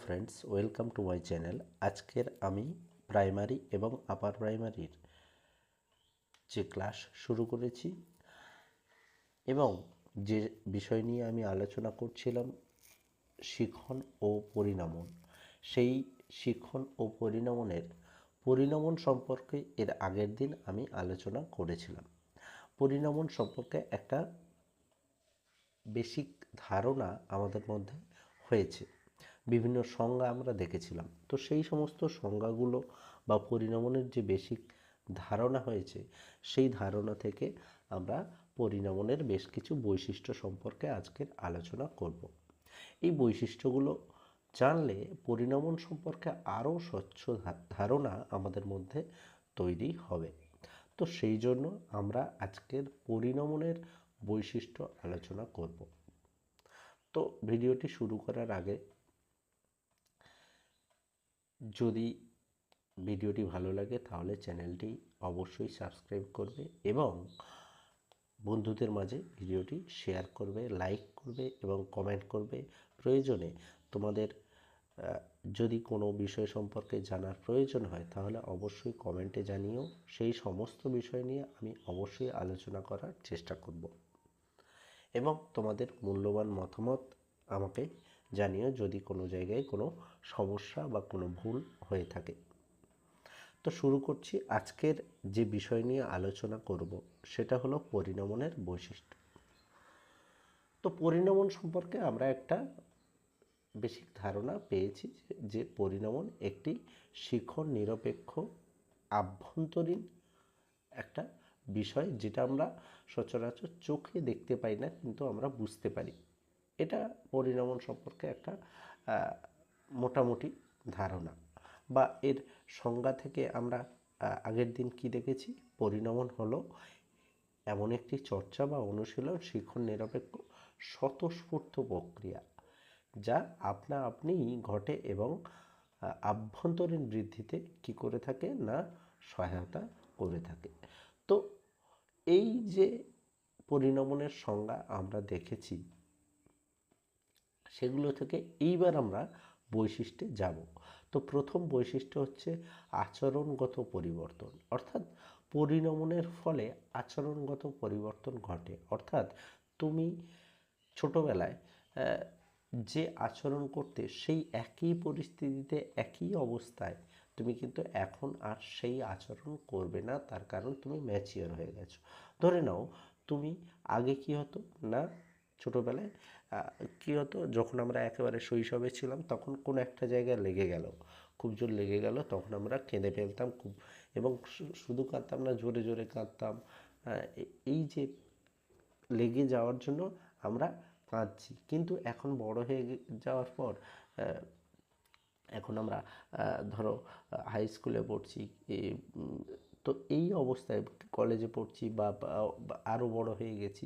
Friends, welcome to my channel. আজকের আমি primary এবং আপার প্রাইমারির যে ক্লাস শুরু করেছি এবং যে বিষয় নিয়ে আমি আলোচনা করছিলাম শিখন ও পরিণমন, সেই শিখন ও পরিণমন সম্পর্কে এর আগের দিন আমি আলোচনা করেছিলাম। পরিণমন সম্পর্কে একটা বেসিক ধারণা আমাদের মধ্যে হয়েছে, বিভিন্ন সংজ্ঞা আমরা দেখেছিলাম। তো সেই সমস্ত সংজ্ঞাগুলো বা পরিণমনের যে বেসিক ধারণা হয়েছে, সেই ধারণা থেকে আমরা পরিণমনের বেশ কিছু বৈশিষ্ট্য সম্পর্কে আজকের আলোচনা করব। এই বৈশিষ্ট্যগুলো জানলে পরিণমন সম্পর্কে আরও স্বচ্ছ ধারণা আমাদের মধ্যে তৈরি হবে। তো সেই জন্য আমরা আজকের পরিণমনের বৈশিষ্ট্য আলোচনা করব। তো ভিডিওটি শুরু করার আগে যদি ভিডিওটি ভালো লাগে তাহলে চ্যানেলটি অবশ্যই সাবস্ক্রাইব করবে এবং বন্ধুদের মাঝে ভিডিওটি শেয়ার করবে, লাইক করবে এবং কমেন্ট করবে। প্রয়োজনে তোমাদের যদি কোনো বিষয় সম্পর্কে জানার প্রয়োজন হয় তাহলে অবশ্যই কমেন্টে জানিও। সেই সমস্ত বিষয় নিয়ে আমি অবশ্যই আলোচনা করার চেষ্টা করব এবং তোমাদের মূল্যবান মতামত আমাকে জানিও যদি কোনো জায়গায় কোনো সমস্যা বা কোনো ভুল হয়ে থাকে। তো শুরু করছি। আজকের যে বিষয় নিয়ে আলোচনা করব সেটা হলো পরিণমনের বৈশিষ্ট্য। তো পরিণমন সম্পর্কে আমরা একটা বেসিক ধারণা পেয়েছি যে পরিণমন একটি শিখন নিরপেক্ষ আভ্যন্তরীণ একটা বিষয়, যেটা আমরা সচরাচর চোখে দেখতে পাই না কিন্তু আমরা বুঝতে পারি। এটা পরিণমন সম্পর্কে একটা মোটামুটি ধারণা বা এর সংজ্ঞা থেকে আমরা আগের দিন কি দেখেছি। পরিণমন হলো এমন একটি চর্চা বা অনুশীলন শিখন নিরপেক্ষ স্বতঃস্ফূর্ত প্রক্রিয়া যা আপনা আপনিই ঘটে এবং আভ্যন্তরীণ বৃদ্ধিতে কি করে থাকে না সহায়তা করে থাকে। তো এই যে পরিণমনের সংজ্ঞা আমরা দেখেছি, সেগুলো থেকে এইবার আমরা বৈশিষ্ট্যে যাব। তো প্রথম বৈশিষ্ট্য হচ্ছে আচরণগত পরিবর্তন, অর্থাৎ পরিণমনের ফলে আচরণগত পরিবর্তন ঘটে। অর্থাৎ তুমি ছোটোবেলায় যে আচরণ করতে, সেই একই পরিস্থিতিতে একই অবস্থায় তুমি কিন্তু এখন আর সেই আচরণ করবে না, তার কারণ তুমি ম্যাচিওর হয়ে গেছো। ধরে নাও তুমি আগে কি হতো না, ছোটোবেলায় কী হতো, যখন আমরা একেবারে শৈশবে ছিলাম তখন কোনো একটা জায়গায় লেগে গেল, খুব জোর লেগে গেল, তখন আমরা কেঁদে ফেলতাম খুব, এবং শুধু কাঁদতাম না, জোরে জোরে কাঁদতাম। এই যে লেগে যাওয়ার জন্য আমরা কাঁদছি, কিন্তু এখন বড় হয়ে যাওয়ার পর এখন আমরা ধরো হাই স্কুলে পড়ছি, তো এই অবস্থায় কলেজে পড়ছি বা আরও বড় হয়ে গেছি,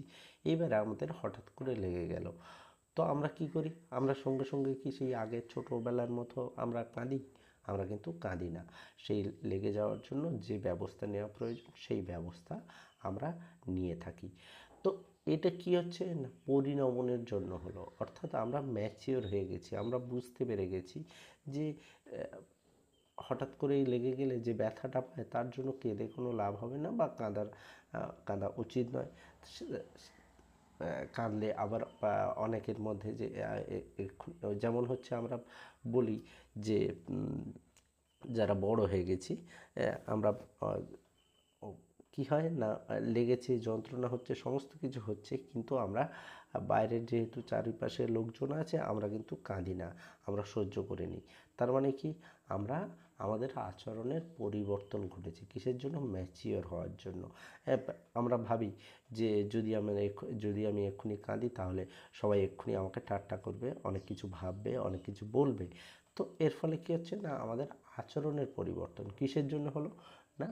এইবারে আমাদের হঠাৎ করে লেগে গেল। তো আমরা কি করি, আমরা সঙ্গে সঙ্গে কি সেই আগের ছোটোবেলার মতো আমরা কাঁদি? আমরা কিন্তু কাঁদি না। সেই লেগে যাওয়ার জন্য যে ব্যবস্থা নেওয়া প্রয়োজন সেই ব্যবস্থা আমরা নিয়ে থাকি। তো এটা কি হচ্ছে না, পরিণমনের জন্য হলো, অর্থাৎ আমরা ম্যাচিওর হয়ে গেছি, আমরা বুঝতে পেরে গেছি যে হঠাৎ করেই লেগে গেলে যে ব্যথাটা পায় তার জন্য কেঁদে কোনো লাভ হবে না বা কাঁদা উচিত নয়। কাঁদলে আবার অনেকের মধ্যে যে যেমন হচ্ছে আমরা বলি যে যারা বড় হয়ে গেছি আমরা কি হয় না, লেগেছে, যন্ত্রণা হচ্ছে, সমস্ত কিছু হচ্ছে, কিন্তু আমরা বাইরের যেহেতু চারিপাশে লোকজন আছে আমরা কিন্তু কাঁদি না, আমরা সহ্য করে নিই। তার মানে কি, আমরা আমাদের আচরণের পরিবর্তন ঘটেছে, কিসের জন্য? ম্যাচিওর হওয়ার জন্য। আমরা ভাবি যে যদি আমি এক্ষুনি কাঁদি তাহলে সবাই এক্ষুনি আমাকে ঠাট্টা করবে, অনেক কিছু ভাববে, অনেক কিছু বলবে। তো এর ফলে কী হচ্ছে না, আমাদের আচরণের পরিবর্তন কিসের জন্য হলো না,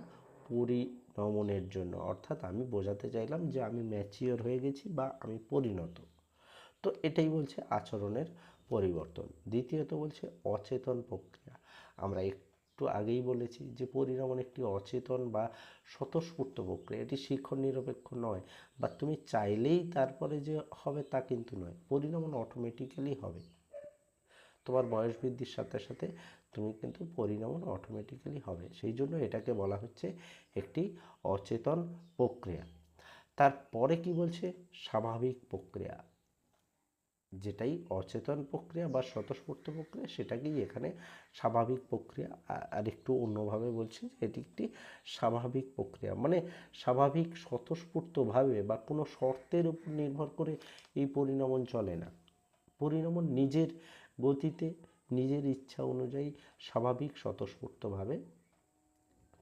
পরিণমনের জন্য। অর্থাৎ আমি বোঝাতে চাইলাম যে আমি ম্যাচিওর হয়ে গেছি বা আমি পরিণত। তো এটাই বলছে আচরণের পরিবর্তন। দ্বিতীয়ত বলছে অচেতন প্রক্রিয়া। আমরা একটু আগেই বলেছি যে পরিণমন একটি অচেতন বা স্বতঃস্ফূর্ত প্রক্রিয়া, এটি শিখন নিরপেক্ষ নয়, বা তুমি চাইলেই তারপরে যে হবে তা কিন্তু নয়, পরিণমন অটোমেটিক্যালি হবে। তো তোমার বয়স বৃদ্ধির সাথে সাথে তুমি কিন্তু পরিণমন অটোমেটিক্যালি হবে। সেই জন্য এটাকে বলা হচ্ছে একটি অচেতন প্রক্রিয়া। তারপরে কি বলছে? স্বাভাবিক প্রক্রিয়া। যেটাই অচেতন প্রক্রিয়া বা স্বতঃস্ফূর্ত প্রক্রিয়া সেটাকেই এখানে স্বাভাবিক প্রক্রিয়া। আর একটু অন্যভাবে বলছি যে এটি একটি স্বাভাবিক প্রক্রিয়া, মানে স্বাভাবিক স্বতঃস্ফূর্তভাবে বা কোনো শর্তের উপর নির্ভর করে এই পরিণমন চলে না। পরিণমন নিজের গতিতে নিজের ইচ্ছা অনুযায়ী স্বাভাবিক স্বতঃস্ফূর্তভাবে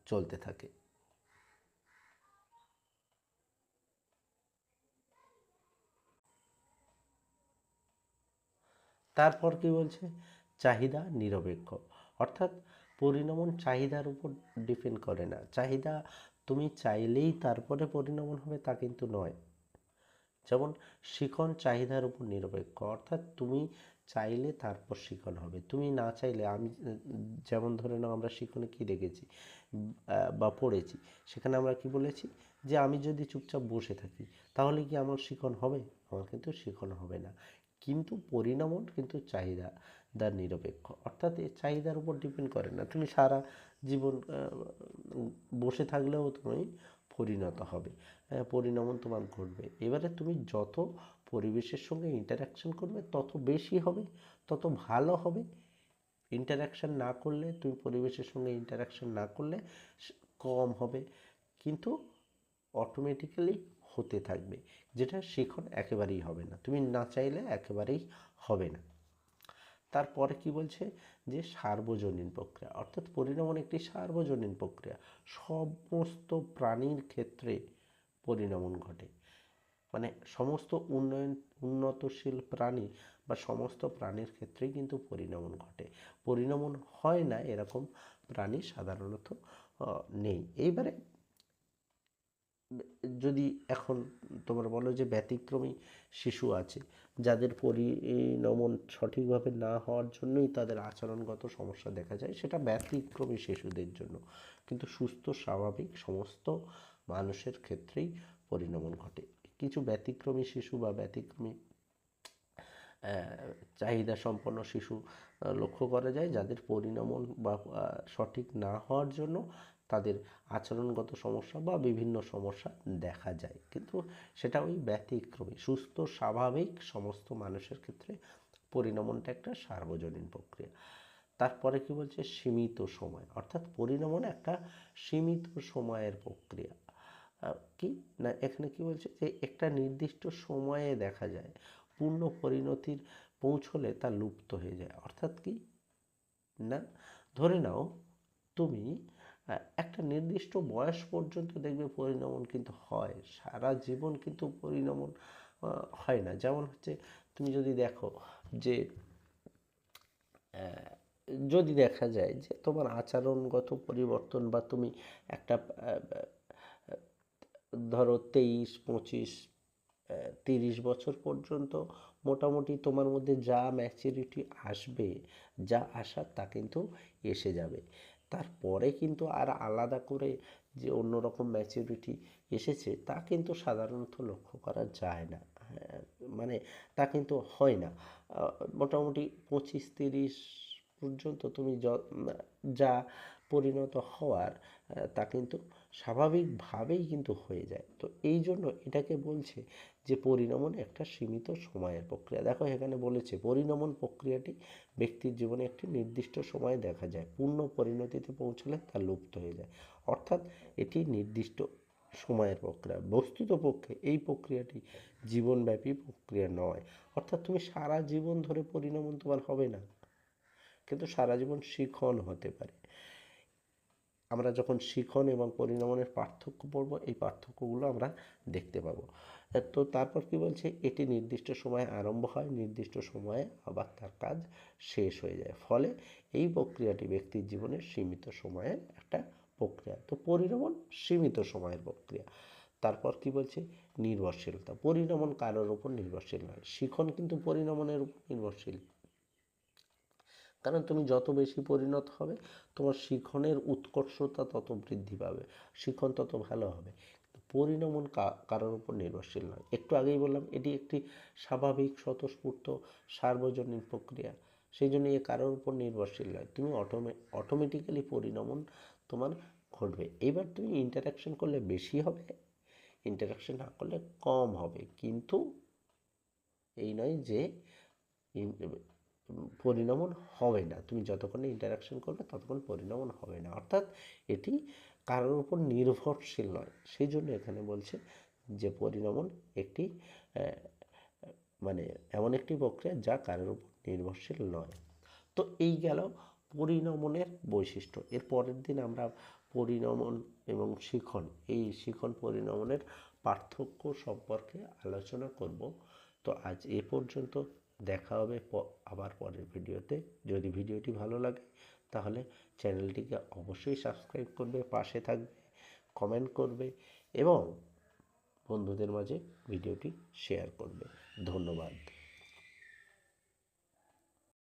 চলতে থাকে। তারপর কি বলছে? চাহিদা নিরপেক্ষ। অর্থাৎ পরিণমন চাহিদার উপর ডিপেন্ড করে না। চাহিদা তুমি চাইলেই তারপরে পরিণমন হবে তা কিন্তু নয়। যেমন শিখন চাহিদার উপর নিরপেক্ষ, অর্থাৎ তুমি চাইলে তারপর শিখন হবে, তুমি না চাইলে আমি যেমন ধরে নাও আমরা শিখনে কি দেখেছি বা পড়েছি, সেখানে আমরা কি বলেছি যে আমি যদি চুপচাপ বসে থাকি তাহলে কি আমার শিখন হবে? আমার কিন্তু শিখন হবে না। কিন্তু পরিণমন কিন্তু চাহিদার নিরপেক্ষ, অর্থাৎ এই চাহিদার উপর ডিপেন্ড করে না। তুমি সারা জীবন বসে থাকলেও তুমি পরিণত হবে, পরিণমন তোমার ঘটবে। এবারে তুমি যত পরিবেশের সঙ্গে ইন্টারাকশন করবে তত বেশি হবে, তত ভালো হবে। ইন্টারাকশন না করলে, তুমি পরিবেশের সঙ্গে ইন্টারাকশন না করলে কম হবে, কিন্তু অটোমেটিক্যালি হতে থাকবে, যেটা শিখন একেবারেই হবে না, তুমি না চাইলে একেবারেই হবে না। তারপরে কি বলছে? যে সার্বজনীন প্রক্রিয়া, অর্থাৎ পরিণমন একটি সার্বজনীন প্রক্রিয়া। সমস্ত প্রাণীর ক্ষেত্রে পরিণমন ঘটে, মানে সমস্ত উন্নতশীল প্রাণী বা সমস্ত প্রাণীর ক্ষেত্রেই কিন্তু পরিণমন ঘটে। পরিণমন হয় না এরকম প্রাণী সাধারণত নেই। এইবারে যদি এখন তোমরা বলো যে ব্যতিক্রমী শিশু আছে যাদের পরিণমন সঠিকভাবে না হওয়ার জন্যই তাদের আচরণগত সমস্যা দেখা যায়, সেটা ব্যতিক্রমী শিশুদের জন্য। কিন্তু সুস্থ স্বাভাবিক সমস্ত মানুষের ক্ষেত্রেই পরিণমন ঘটে। কিছু ব্যতিক্রমী শিশু বা ব্যতিক্রমী চাহিদা সম্পন্ন শিশু লক্ষ্য করা যায়, যাদের পরিণমন বা সঠিক না হওয়ার জন্য তাদের আচরণগত সমস্যা বা বিভিন্ন সমস্যা দেখা যায়, কিন্তু সেটা ওই ব্যতিক্রমী। সুস্থ স্বাভাবিক সমস্ত মানুষের ক্ষেত্রে পরিণমনটা একটা সার্বজনীন প্রক্রিয়া। তারপরে কি বলছে? সীমিত সময়, অর্থাৎ পরিণমন একটা সীমিত সময়ের প্রক্রিয়া। কি না, এখানে কি বলছে যে একটা নির্দিষ্ট সময়ে দেখা যায়, পূর্ণ পরিণতির পৌঁছলে তা লুপ্ত হয়ে যায়। অর্থাৎ কি না, ধরে নাও তুমি একটা নির্দিষ্ট বয়স পর্যন্ত দেখবে পরিণমন কিন্তু হয়, সারা জীবন কিন্তু পরিণমন হয় না। যেমন হচ্ছে তুমি যদি দেখো যে যদি দেখা যায় যে তোমার আচরণগত পরিবর্তন বা তুমি একটা ধরো 23, 25, 30 বছর পর্যন্ত মোটামুটি তোমার মধ্যে যা ম্যাচুরিটি আসবে, যা আসার তা কিন্তু এসে যাবে। তারপরে কিন্তু আর আলাদা করে যে অন্যরকম ম্যাচুরিটি এসেছে তা কিন্তু সাধারণত লক্ষ্য করা যায় না। মানে তা কিন্তু হয় না। মোটামুটি 25, 30 পর্যন্ত তুমি যা পরিণত হওয়ার তা কিন্তু স্বাভাবিকভাবেই কিন্তু হয়ে যায়। তো এই জন্য এটাকে বলছে যে পরিণমন একটা সীমিত সময়ের প্রক্রিয়া। দেখো এখানে বলেছে পরিণমন প্রক্রিয়াটি ব্যক্তির জীবনে একটি নির্দিষ্ট সময়ে দেখা যায়, পূর্ণ পরিণতিতে পৌঁছলে তা লুপ্ত হয়ে যায়। অর্থাৎ এটি নির্দিষ্ট সময়ের প্রক্রিয়া। বস্তুতপক্ষে এই প্রক্রিয়াটি জীবনব্যাপী প্রক্রিয়া নয়। অর্থাৎ তুমি সারা জীবন ধরে পরিণমন তোমার হবে না, কিন্তু সারা জীবন শিখন হতে পারে। আমরা যখন শিখন এবং পরিণমনের পার্থক্য পড়ব, এই পার্থক্যগুলো আমরা দেখতে পাবো। তো তারপর কি বলছে? এটি নির্দিষ্ট সময়ে আরম্ভ হয়, নির্দিষ্ট সময়ে আবার তার কাজ শেষ হয়ে যায়। ফলে এই প্রক্রিয়াটি ব্যক্তির জীবনের সীমিত সময়ের একটা প্রক্রিয়া। তো পরিণমন সীমিত সময়ের প্রক্রিয়া। তারপর কি বলছে? নির্ভরশীলতা। পরিণমন কারোর উপর নির্ভরশীল নয়, শিখন কিন্তু পরিণমনের উপর নির্ভরশীল। কারণ তুমি যত বেশি পরিণত হবে তোমার শিখনের উৎকর্ষতা তত বৃদ্ধি পাবে, শিখন তত ভালো হবে। পরিণমন কারোর উপর নির্ভরশীল নয়। একটু আগেই বললাম এটি একটি স্বাভাবিক স্বতঃস্ফূর্ত সার্বজনীন প্রক্রিয়া। সেই জন্য এ কারোর উপর নির্ভরশীল নয়, তুমি অটোমেটিক্যালি পরিণমন তোমার ঘটবে। এবার তুমি ইন্টারাকশন করলে বেশি হবে, ইন্টারাকশন না করলে কম হবে, কিন্তু এই নয় যে পরিণমন হবে না। তুমি যতক্ষণ ইন্টারাকশন করবে ততক্ষণ পরিণমন হবে না, অর্থাৎ এটি কারোর উপর নির্ভরশীল নয়। সেই জন্য এখানে বলছে যে পরিণমন একটি মানে এমন একটি প্রক্রিয়া যা কারোর উপর নির্ভরশীল নয়। তো এই গেল পরিণমনের বৈশিষ্ট্য। এর পরের দিন আমরা পরিণমন এবং শিখন, এই শিখন পরিণমনের পার্থক্য সম্পর্কে আলোচনা করব। তো আজ এ পর্যন্ত, দেখা হবে আবার পরের ভিডিওতে। যদি ভিডিওটি ভালো লাগে তাহলে চ্যানেলটিকে অবশ্যই সাবস্ক্রাইব করবে, পাশে থাকবে, কমেন্ট করবে এবং বন্ধুদের মাঝে ভিডিওটি শেয়ার করবে। ধন্যবাদ।